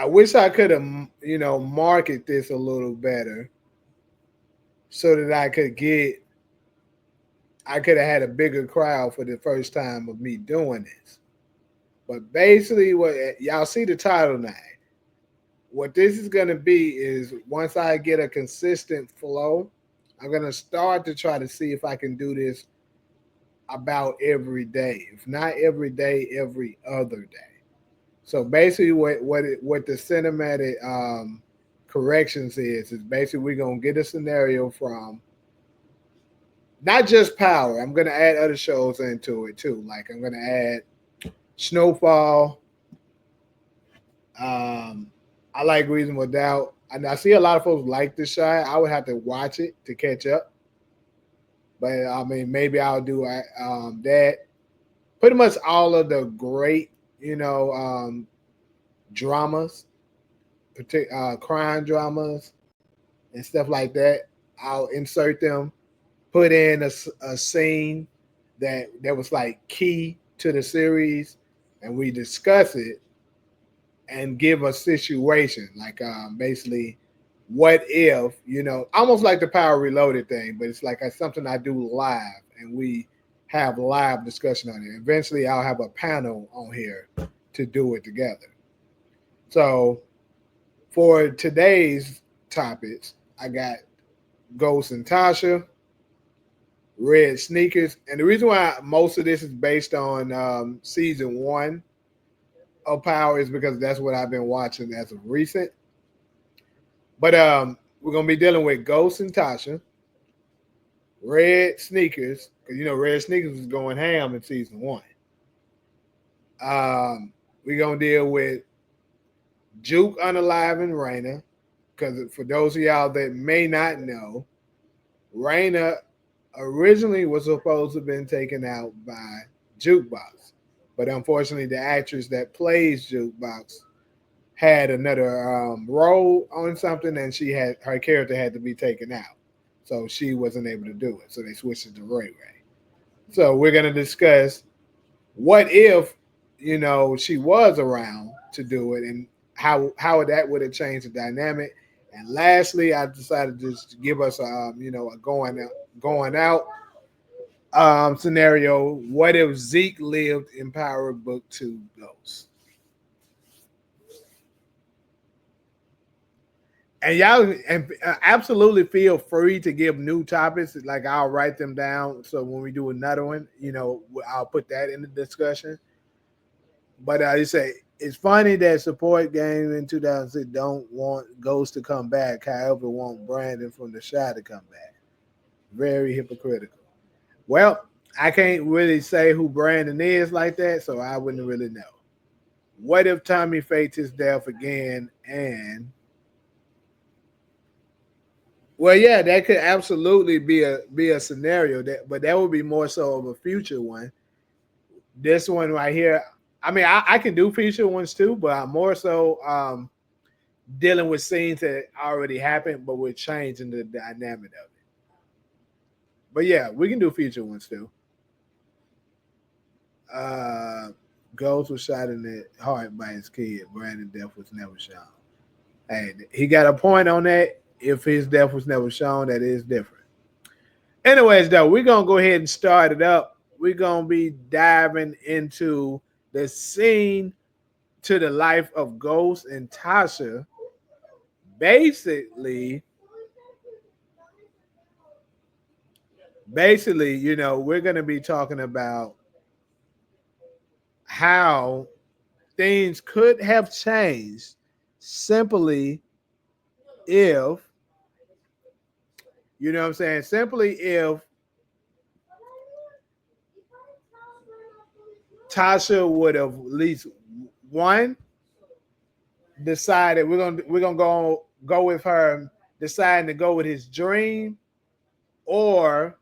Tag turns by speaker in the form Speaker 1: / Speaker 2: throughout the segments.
Speaker 1: I wish I could have, market this a little better so that I could have had a bigger crowd for the first time of me doing this. But basically, what y'all see the title now. What this is going to be is once I get a consistent flow, I'm going to start to try to see if I can do this about every day. If not every day, every other day. So basically, what the cinematic corrections is basically we're gonna get a scenario from not just Power. I'm gonna add other shows into it too. Like I'm gonna add Snowfall. I like Reasonable Doubt, and I see a lot of folks like The Shy. I would have to watch it to catch up, but I mean maybe I'll do that. Pretty much all of the great, dramas, crime dramas, and stuff like that. I'll insert them, put in a scene that was like key to the series, and we discuss it and give a situation like basically what if almost like the Power Reloaded thing, but it's like something I do live and we have live discussion on it. Eventually, I'll have a panel on here to do it together. So for today's topics, I got Ghost and Tasha, Red Sneakers, and the reason why most of this is based on season 1 of Power is because that's what I've been watching as of recent. But we're gonna be dealing with Ghost and Tasha, Red Sneakers, because Red Sneakers is going ham in season 1. We're gonna deal with Juke Unaliving Raina, because for those of y'all that may not know, Raina originally was supposed to have been taken out by Jukebox, but unfortunately, the actress that plays Jukebox had another role on something, and her character had to be taken out, so she wasn't able to do it. So they switched it to Ray Ray. So we're gonna discuss what if she was around to do it, and how that would have changed the dynamic. And lastly, I decided just to give us a going out scenario. What if Zeke lived in Power Book 2 Ghost? And y'all absolutely feel free to give new topics. Like I'll write them down. So when we do another one, I'll put that in the discussion. But I say it's funny that support game in 2006 don't want Ghost to come back. However, want Brandon from the Shy to come back. Very hypocritical. Well, I can't really say who Brandon is like that, so I wouldn't really know. What if Tommy faked his death again? And well, yeah, that could absolutely be a scenario but that would be more so of a future one. This one right here, I mean, I can do future ones too, but I'm more so dealing with scenes that already happened, but we're changing the dynamic of it. But yeah, we can do future ones too. Ghost was shot in the heart by his kid. Brandon death was never shown. Hey, he got a point on that. If his death was never shown, that is different. Anyways, though, we're gonna go ahead and start it up. We're gonna be diving into the scene to the life of Ghost and Tasha. Basically, we're gonna be talking about how things could have changed simply if, you know what I'm saying? Simply if Tasha would have at least one decided we're gonna go with her deciding to go with his dream, or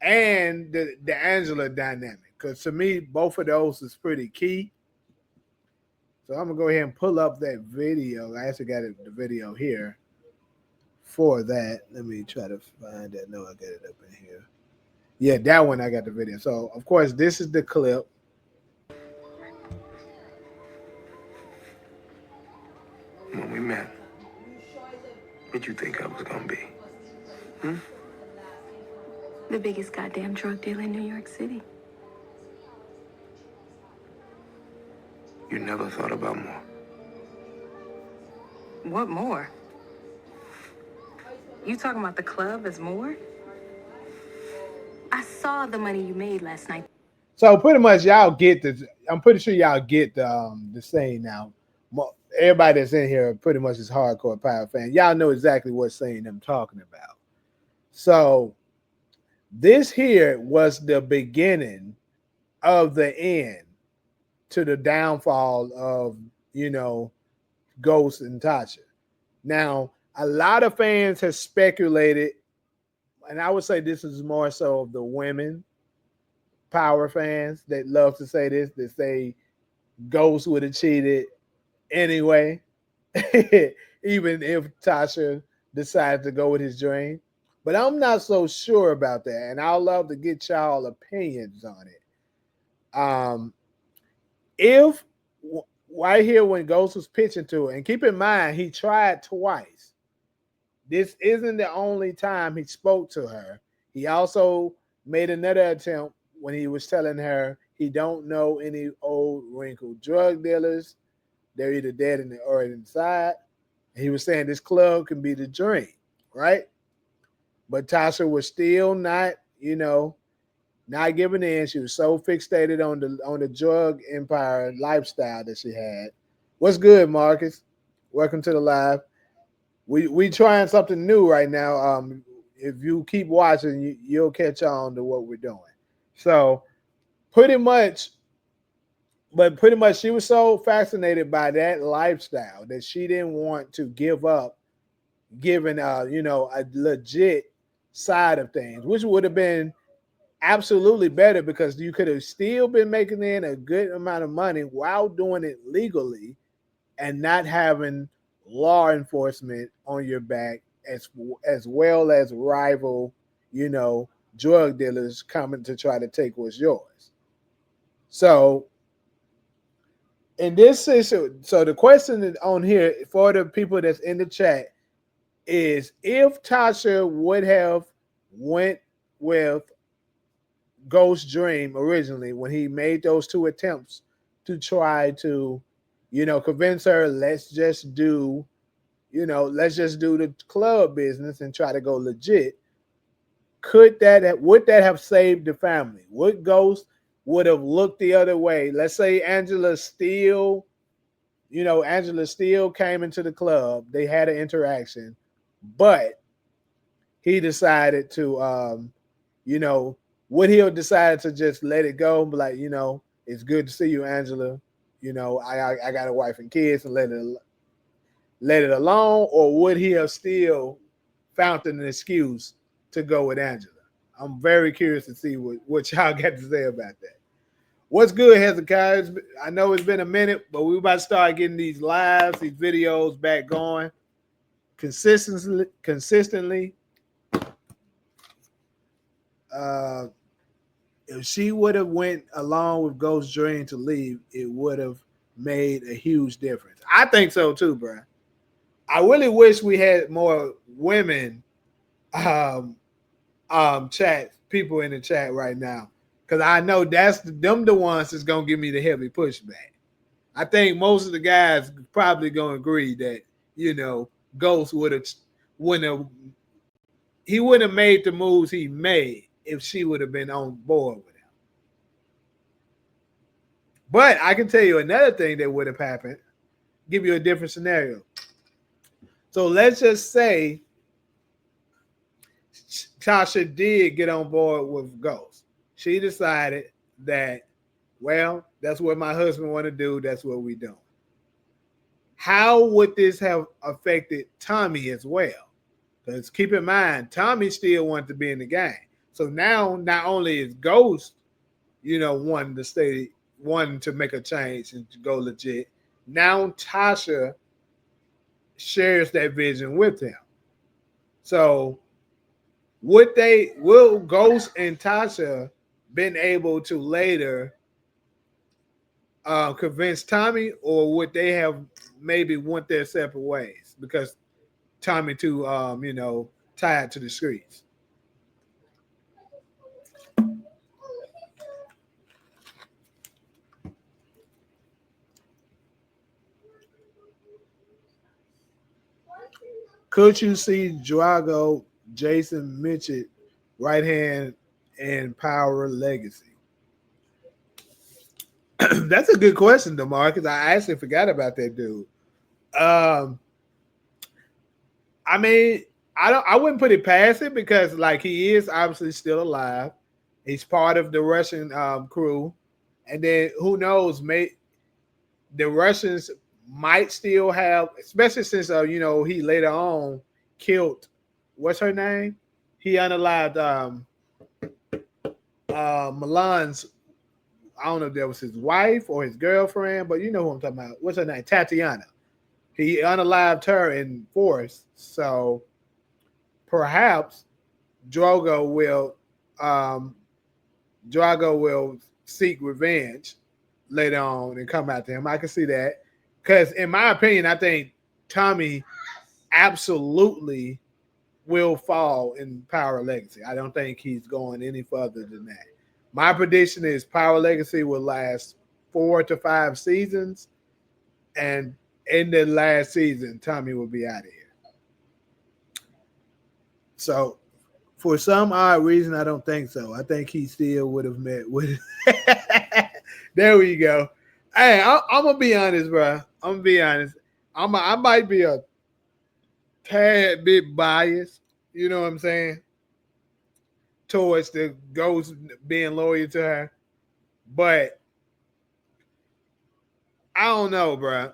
Speaker 1: and the Angela dynamic. Because to me, both of those is pretty key. So I'm gonna go ahead and pull up that video. I actually got the video here for that. Let me try to find that. No, I got it up in here. Yeah, that one I got the video. So of course this is the clip.
Speaker 2: What you think I was gonna be?
Speaker 3: The biggest goddamn drug dealer in New York City.
Speaker 2: You never thought about more.
Speaker 3: What more? You talking about the club as more? I saw the money you made last night.
Speaker 1: So pretty much y'all get this. I'm pretty sure y'all get the scene now. Everybody that's in here pretty much is hardcore Power fan. Y'all know exactly what scene I'm talking about. So this here was the beginning of the end to the downfall of, Ghost and Tasha. Now, a lot of fans have speculated, and I would say this is more so of the women Power fans that love to say this, that say Ghost would have cheated anyway, even if Tasha decided to go with his dream. But I'm not so sure about that, and I'd love to get y'all opinions on it. If right here when Ghost was pitching to it, and keep in mind he tried twice. This isn't the only time he spoke to her. He also made another attempt when he was telling her he don't know any old wrinkled drug dealers. They're either dead or inside. And he was saying this club can be the dream, right? But Tasha was still not, not giving in. She was so fixated on the drug empire lifestyle that she had. What's good, Marcus? Welcome to the live. We trying something new right now. If you keep watching, you'll catch on to what we're doing. So pretty much she was so fascinated by that lifestyle that she didn't want to give up giving a legit side of things, which would have been absolutely better because you could have still been making in a good amount of money while doing it legally and not having law enforcement on your back as well as rival, drug dealers coming to try to take what's yours. So in this issue, so the question on here for the people that's in the chat is if Tasha would have went with Ghost Dream originally when he made those two attempts to try to, convince her, let's just do the club business and try to go legit. Would that have saved the family? Would Ghost would have looked the other way? Let's say Angela Steele came into the club. They had an interaction, but he decided to, would he have decided to just let it go and be like, it's good to see you, Angela. I got a wife and kids and let it alone, or would he have still found an excuse to go with Angela? I'm very curious to see what y'all got to say about that. What's good, Hezekiah? I know it's been a minute, but we're about to start getting these lives, these videos back going consistently. If she would have went along with Ghost Dream to leave, it would have made a huge difference. I think so too, bro. I really wish we had more women chat people in the chat right now, because I know that's them the ones that's gonna give me the heavy pushback. I think most of the guys probably gonna agree that Ghost wouldn't have made the moves he made if she would have been on board with him. But I can tell you another thing that would have happened. Give you a different scenario. So let's just say Tasha did get on board with Ghost. She decided that, well, that's what my husband want to do. That's what we do. How would this have affected Tommy as well? Because keep in mind, Tommy still wanted to be in the game. So now not only is Ghost, wanting to make a change and to go legit, now Tasha shares that vision with him. So will Ghost and Tasha been able to later convince Tommy, or would they have maybe went their separate ways? Because Tommy to tied to the streets. Could you see Drago, Jason Mitchell, right hand and Power Legacy? That's a good question, DeMarcus. I actually forgot about that dude. Um, I mean, I wouldn't put it past it because like he is obviously still alive. He's part of the Russian crew, and then who knows? The Russians might still have, especially since he later on killed what's her name? He unalived Milan's. I don't know if that was his wife or his girlfriend, but you know who I'm talking about. What's her name? Tatiana. He unalived her in force, so perhaps Drogo will um, Drago will seek revenge later on and come after him. I can see that. Because in my opinion, I think Tommy absolutely will fall in Power Legacy. I don't think he's going any further than that. My prediction is Power Legacy will last 4 to 5 seasons. And in the last season, Tommy will be out of here. So for some odd reason, I don't think so. I think he still would have met with. There we go. Hey, I'm gonna be honest, bro. I'm gonna be honest. I might be a tad bit biased. You know what I'm saying? Towards the ghost being loyal to her, but I don't know, bro.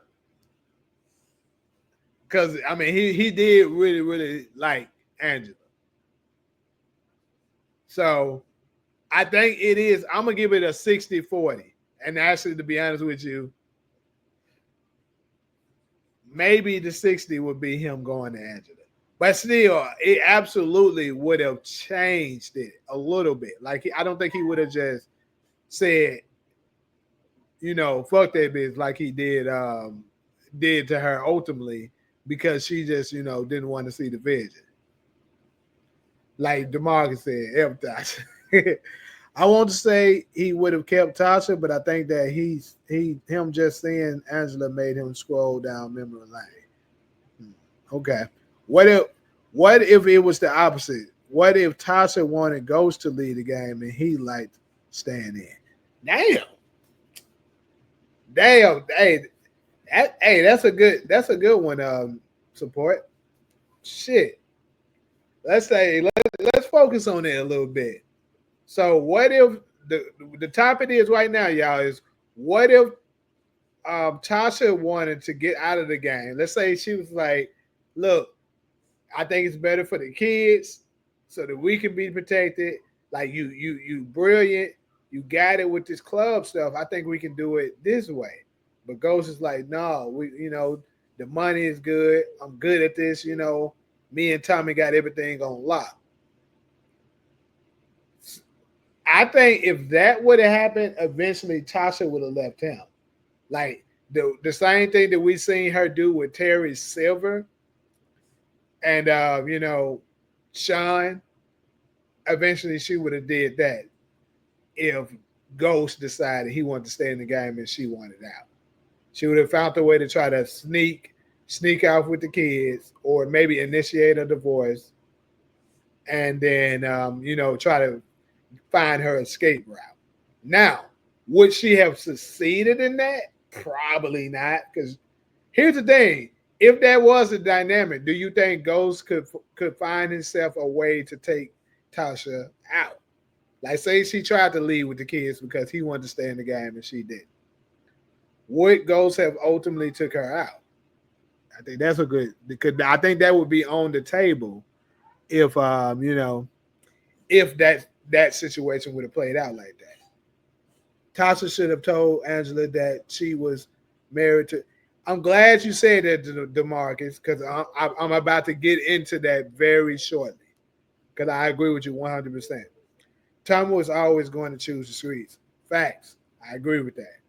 Speaker 1: Because I mean, he did really like Angela. So I think it is. I'm gonna give it a 60-40. And actually, to be honest with you, maybe the 60 would be him going to Angela. But still, it absolutely would have changed it a little bit. Like I don't think he would have just said, fuck that bitch like he did to her ultimately because she just, didn't want to see the vision. Like DeMarcus said, F. I want to say he would have kept Tasha, but I think that him just seeing Angela made him scroll down memory lane. Okay. What if it was the opposite? What if Tasha wanted Ghost to lead the game and he liked staying in? Damn. Hey, that's a good one. Support. Shit. Let's focus on it a little bit. So what if the topic is right now, y'all, is what if Tasha wanted to get out of the game? Let's say she was like, look, I think it's better for the kids so that we can be protected. Like you brilliant. You got it with this club stuff. I think we can do it this way. But Ghost is like, no, the money is good. I'm good at this, Me and Tommy got everything on lock. I think if that would have happened, eventually Tasha would have left him. Like the same thing that we seen her do with Terry Silver and Sean. Eventually, she would have did that if Ghost decided he wanted to stay in the game and she wanted out. She would have found a way to try to sneak off with the kids, or maybe initiate a divorce, and then try to find her escape route. Now, would she have succeeded in that? Probably not. Because here's the thing: if that was a dynamic, do you think Ghost could find himself a way to take Tasha out? Like, say she tried to leave with the kids because he wanted to stay in the game and she didn't. Would Ghost have ultimately took her out? I think that's a good. Because I think that would be on the table if if that situation would have played out like that. Tasha should have told Angela that she was married to. I'm glad you said that, DeMarcus, because I'm about to get into that very shortly. Because I agree with you 100%. Tommy was always going to choose the streets. Facts. I agree with that.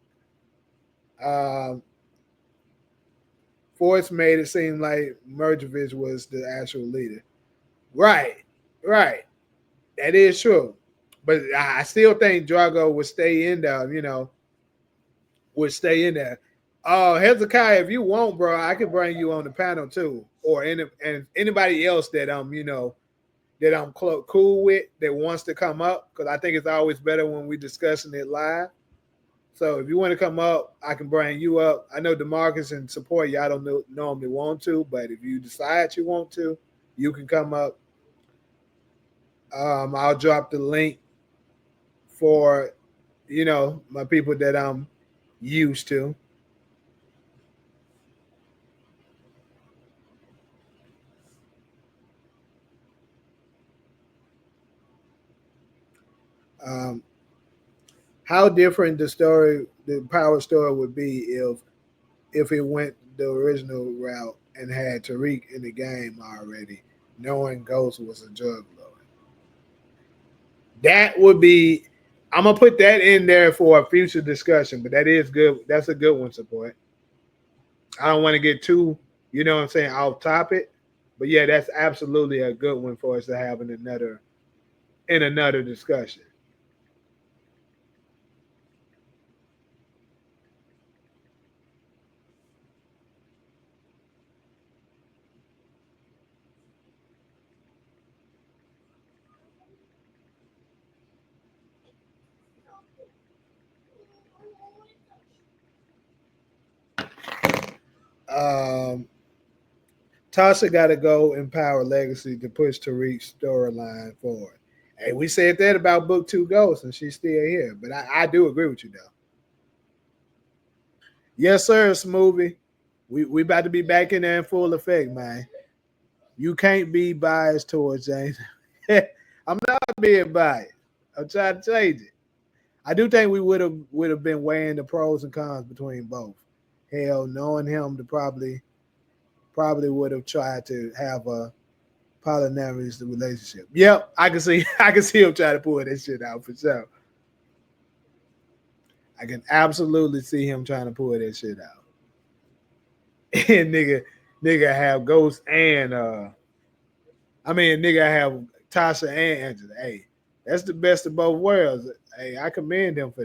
Speaker 1: Force made it seem like Merjovich was the actual leader. Right. That is true. But I still think Drago would stay in there, would stay in there. Hezekiah, if you want, bro, I can bring you on the panel too. Or and anybody else that that I'm cool with that wants to come up, because I think it's always better when we discussing it live. So if you want to come up, I can bring you up. I know DeMarcus and support y'all don't normally want to, but if you decide you want to, you can come up. I'll drop the link for my people that I'm used to. Um, how different the power story would be if it went the original route and had Tariq in the game already, knowing Ghost was a drug lord. That would be. I'm gonna put that in there for a future discussion, but that is good. That's a good one, support. I don't want to get too, what I'm saying, off topic, but yeah, that's absolutely a good one for us to have in another discussion. Um, Tasha got to go empower Legacy to push Tariq's storyline forward. Hey, we said that about Book Two Ghosts, and she's still here. But I do agree with you, though. Yes, sir, Smoothie. We about to be back in there in full effect, man. You can't be biased towards James. I'm not being biased. I'm trying to change it. I do think we would have been weighing the pros and cons between both. Hell, knowing him to probably would have tried to have a polyamorous relationship. Yep, I can see him trying to pull that shit out for sure. I can absolutely see him trying to pull that shit out. And nigga have Ghost and nigga have Tasha and Angela. Hey, that's the best of both worlds. Hey, I commend him for